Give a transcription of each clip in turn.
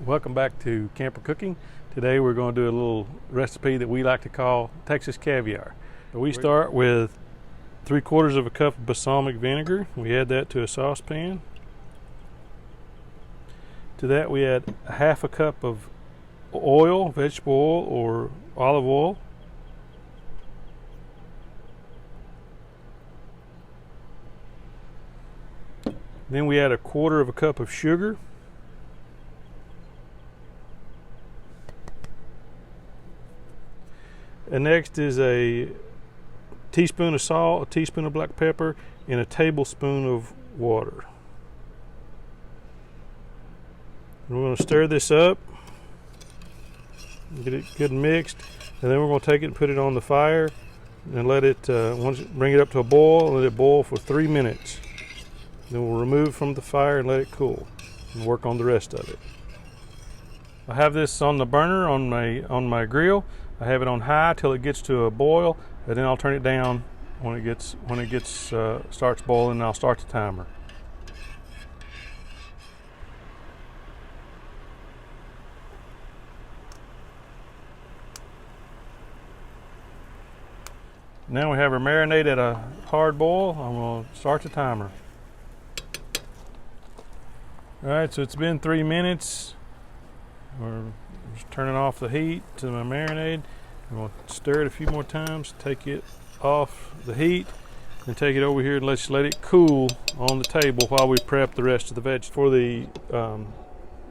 Welcome back to Camper Cooking. Today we're going to do a little recipe that we like to call Texas Caviar. We start with 3/4 of a cup of balsamic vinegar. We add that to a saucepan. To that we add a 1/2 cup of oil, vegetable oil or olive oil. Then we add 1/4 of a cup of sugar. And next is a teaspoon of salt, a teaspoon of black pepper, and a tablespoon of water. And we're going to stir this up, get it good and mixed, and then we're going to take it and put it on the fire and let it, bring it up to a boil, and let it boil for 3 minutes. Then we'll remove it from the fire and let it cool and work on the rest of it. I have this on the burner on my grill. I have it on high till it gets to a boil, and then I'll turn it down when it starts boiling, and I'll start the timer. Now we have our marinade at a hard boil. I'm going to start the timer. All right, so it's been 3 minutes. We're just turning off the heat to my marinade. I'm going to stir it a few more times, take it off the heat, and take it over here and let's let it cool on the table while we prep the rest of the vegetables. For the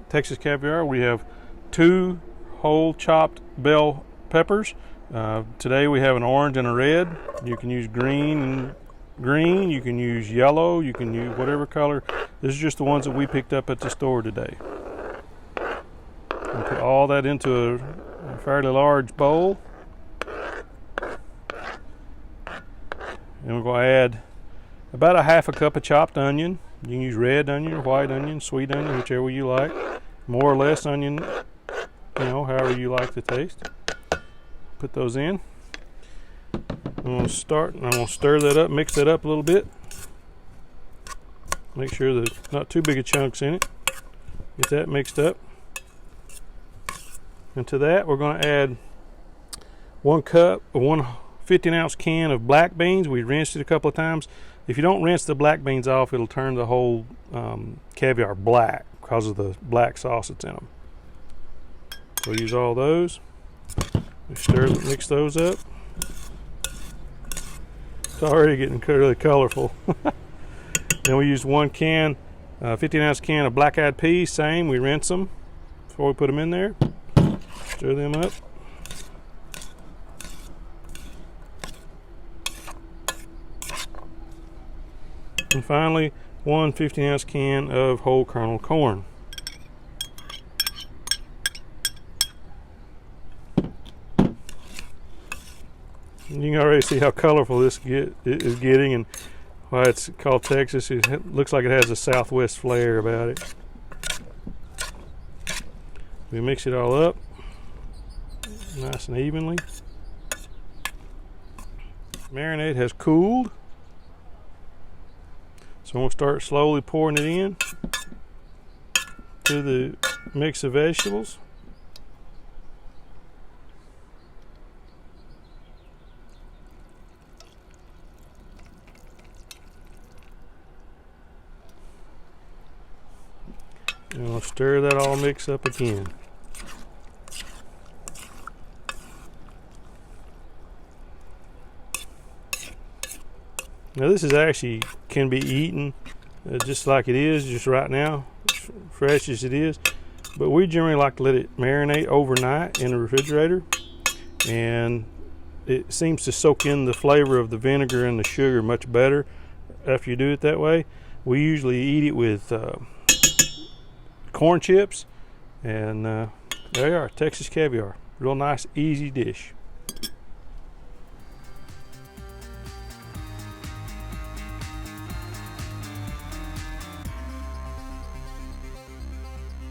Texas Caviar, we have 2 whole chopped bell peppers. Today we have an orange and a red. You can use green, you can use yellow, you can use whatever color. This is just the ones that we picked up at the store today. And put all that into a fairly large bowl. And we're going to add about a 1/2 cup of chopped onion. You can use red onion or white onion, sweet onion, whichever you like. More or less onion, however you like the taste. Put those in. I'm going to stir that up, mix that up a little bit. Make sure there's not too big of chunks in it. Get that mixed up. And to that we're going to add 1 15-ounce can of black beans. We rinsed it a couple of times. If you don't rinse the black beans off, it'll turn the whole caviar black because of the black sauce that's in them. So use all those. Mix those up. It's already getting really colorful. Then we used 1 can, 15-ounce can of black-eyed peas. Same, we rinse them before we put them in there. Stir them up. And finally, 1 15-ounce can of whole kernel corn. You can already see how colorful this is getting and why it's called Texas. It looks like it has a Southwest flair about it. We mix it all up nice and evenly. Marinade has cooled, so we'll start slowly pouring it in to the mix of vegetables. And we'll stir that all mix up again. Now this is actually can be eaten just like it is, just right now, fresh as it is. But we generally like to let it marinate overnight in the refrigerator, and it seems to soak in the flavor of the vinegar and the sugar much better after you do it that way. We usually eat it with corn chips, and there you are, Texas Caviar. Real nice, easy dish.